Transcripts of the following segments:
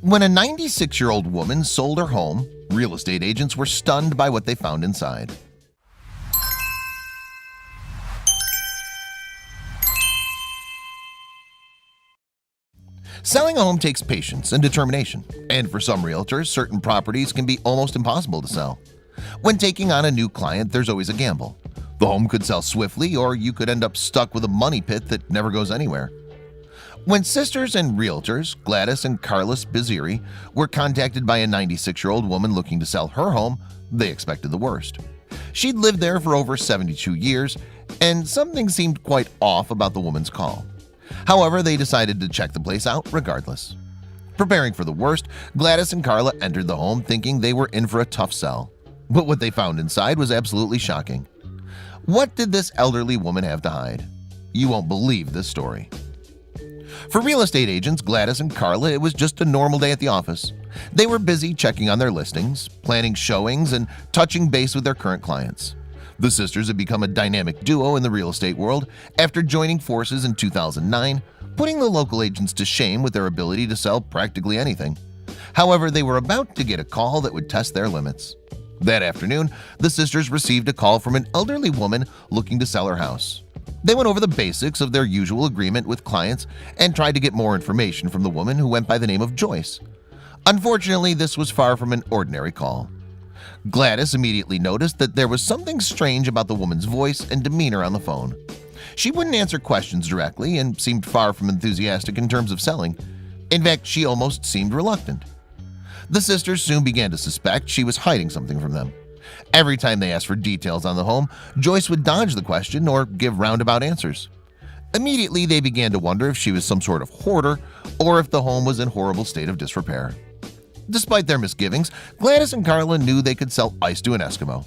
When a 96-year-old woman sold her home, real estate agents were stunned by what they found inside. Selling a home takes patience and determination, and for some realtors, certain properties can be almost impossible to sell. When taking on a new client, there's always a gamble. The home could sell swiftly, or you could end up stuck with a money pit that never goes anywhere. When sisters and realtors Gladys and Carlos Biziri were contacted by a 96-year-old woman looking to sell her home, they expected the worst. She'd lived there for over 72 years, and something seemed quite off about the woman's call. However, they decided to check the place out regardless. Preparing for the worst, Gladys and Carla entered the home thinking they were in for a tough sell. But what they found inside was absolutely shocking. What did this elderly woman have to hide? You won't believe this story. For real estate agents Gladys and Carla, it was just a normal day at the office. They were busy checking on their listings, planning showings, and touching base with their current clients. The sisters had become a dynamic duo in the real estate world after joining forces in 2009, putting the local agents to shame with their ability to sell practically anything. However, they were about to get a call that would test their limits. That afternoon, the sisters received a call from an elderly woman looking to sell her house. They went over the basics of their usual agreement with clients and tried to get more information from the woman who went by the name of Joyce. Unfortunately, this was far from an ordinary call. Gladys immediately noticed that there was something strange about the woman's voice and demeanor on the phone. She wouldn't answer questions directly and seemed far from enthusiastic in terms of selling. In fact, she almost seemed reluctant. The sisters soon began to suspect she was hiding something from them. Every time they asked for details on the home, Joyce would dodge the question or give roundabout answers. Immediately, they began to wonder if she was some sort of hoarder or if the home was in horrible state of disrepair. Despite their misgivings, Gladys and Carla knew they could sell ice to an Eskimo.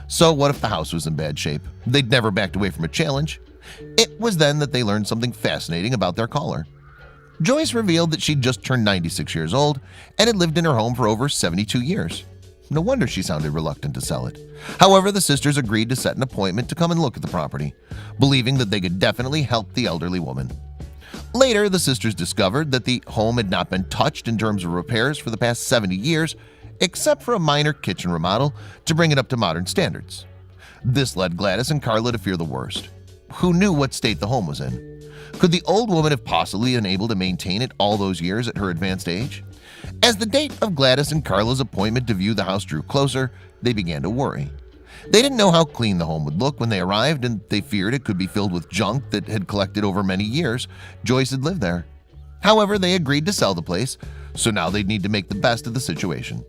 So what if the house was in bad shape? They'd never backed away from a challenge. It was then that they learned something fascinating about their caller. Joyce revealed that she'd just turned 96 years old and had lived in her home for over 72 years. No wonder she sounded reluctant to sell it. However, the sisters agreed to set an appointment to come and look at the property, believing that they could definitely help the elderly woman. Later, the sisters discovered that the home had not been touched in terms of repairs for the past 70 years, except for a minor kitchen remodel to bring it up to modern standards. This led Gladys and Carla to fear the worst. Who knew what state the home was in? Could the old woman have possibly been able to maintain it all those years at her advanced age? As the date of Gladys and Carla's appointment to view the house drew closer, they began to worry. They didn't know how clean the home would look when they arrived, and they feared it could be filled with junk that had collected over many years. Joyce had lived there. However, they agreed to sell the place, so now they'd need to make the best of the situation.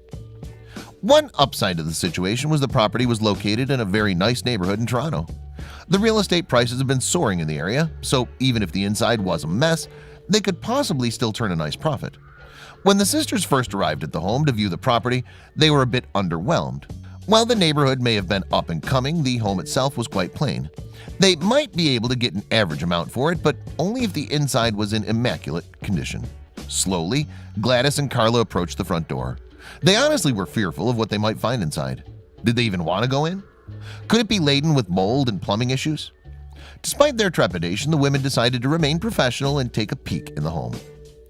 One upside to the situation was the property was located in a very nice neighborhood in Toronto. The real estate prices have been soaring in the area, so even if the inside was a mess, they could possibly still turn a nice profit. When the sisters first arrived at the home to view the property, they were a bit underwhelmed. While the neighborhood may have been up and coming, the home itself was quite plain. They might be able to get an average amount for it, but only if the inside was in immaculate condition. Slowly, Gladys and Carla approached the front door. They honestly were fearful of what they might find inside. Did they even want to go in? Could it be laden with mold and plumbing issues? Despite their trepidation, the women decided to remain professional and take a peek in the home.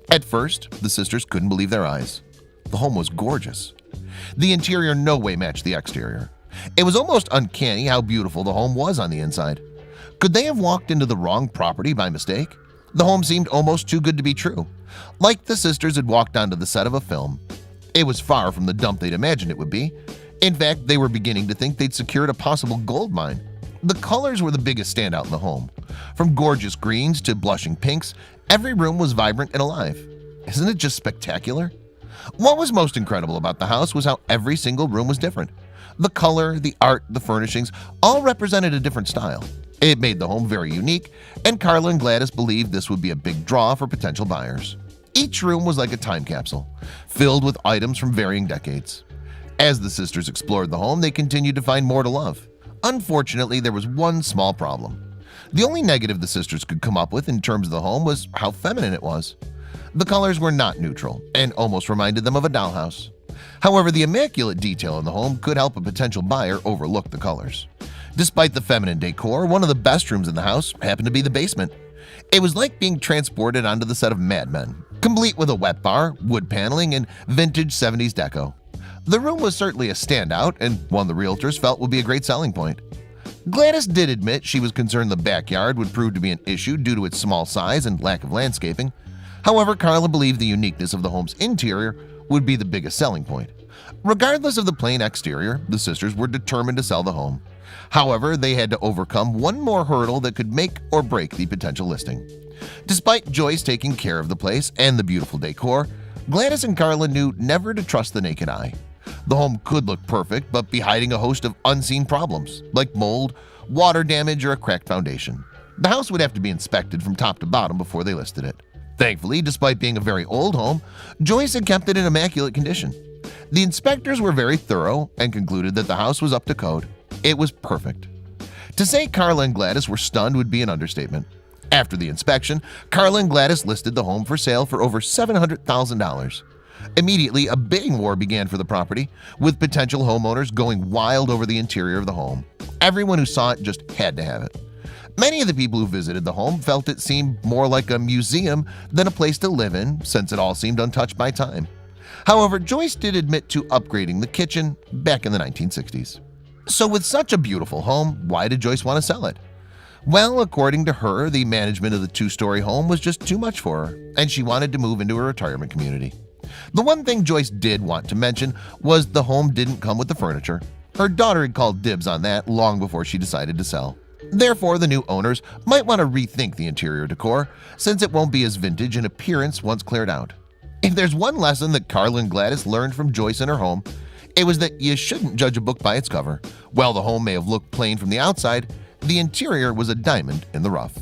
At first, the sisters couldn't believe their eyes. The home was gorgeous. The interior no way matched the exterior. It was almost uncanny how beautiful the home was on the inside. Could they have walked into the wrong property by mistake? The home seemed almost too good to be true, like the sisters had walked onto the set of a film. It was far from the dump they'd imagined it would be. In fact, they were beginning to think they'd secured a possible gold mine. The colors were the biggest standout in the home. From gorgeous greens to blushing pinks, every room was vibrant and alive. Isn't it just spectacular? What was most incredible about the house was how every single room was different. The color, the art, the furnishings all represented a different style. It made the home very unique, and Carla and Gladys believed this would be a big draw for potential buyers. Each room was like a time capsule, filled with items from varying decades. As the sisters explored the home, they continued to find more to love. Unfortunately, there was one small problem. The only negative the sisters could come up with in terms of the home was how feminine it was. The colors were not neutral and almost reminded them of a dollhouse. However, the immaculate detail in the home could help a potential buyer overlook the colors. Despite the feminine decor, one of the best rooms in the house happened to be the basement. It was like being transported onto the set of Mad Men. complete with a wet bar, wood paneling, and vintage 70s deco. The room was certainly a standout and one the realtors felt would be a great selling point. Gladys did admit she was concerned the backyard would prove to be an issue due to its small size and lack of landscaping. However, Carla believed the uniqueness of the home's interior would be the biggest selling point. Regardless of the plain exterior, the sisters were determined to sell the home. However, they had to overcome one more hurdle that could make or break the potential listing. Despite Joyce taking care of the place and the beautiful decor, Gladys and Carla knew never to trust the naked eye. The home could look perfect but be hiding a host of unseen problems like mold, water damage, or a cracked foundation. The house would have to be inspected from top to bottom before they listed it. Thankfully, despite being a very old home, Joyce had kept it in immaculate condition. The inspectors were very thorough and concluded that the house was up to code. It was perfect. To say Carla and Gladys were stunned would be an understatement. After the inspection, Carla and Gladys listed the home for sale for over $700,000. Immediately, a bidding war began for the property, with potential homeowners going wild over the interior of the home. Everyone who saw it just had to have it. Many of the people who visited the home felt it seemed more like a museum than a place to live in, since it all seemed untouched by time. However, Joyce did admit to upgrading the kitchen back in the 1960s. So with such a beautiful home, why did Joyce want to sell it? Well, according to her, the management of the two-story home was just too much for her, and she wanted to move into a retirement community. The one thing Joyce did want to mention was the home didn't come with the furniture. Her daughter had called dibs on that long before she decided to sell. Therefore, the new owners might want to rethink the interior decor, since it won't be as vintage in appearance once cleared out. If there's one lesson that Carla and Gladys learned from Joyce and her home, it was that you shouldn't judge a book by its cover. While the home may have looked plain from the outside, the interior was a diamond in the rough.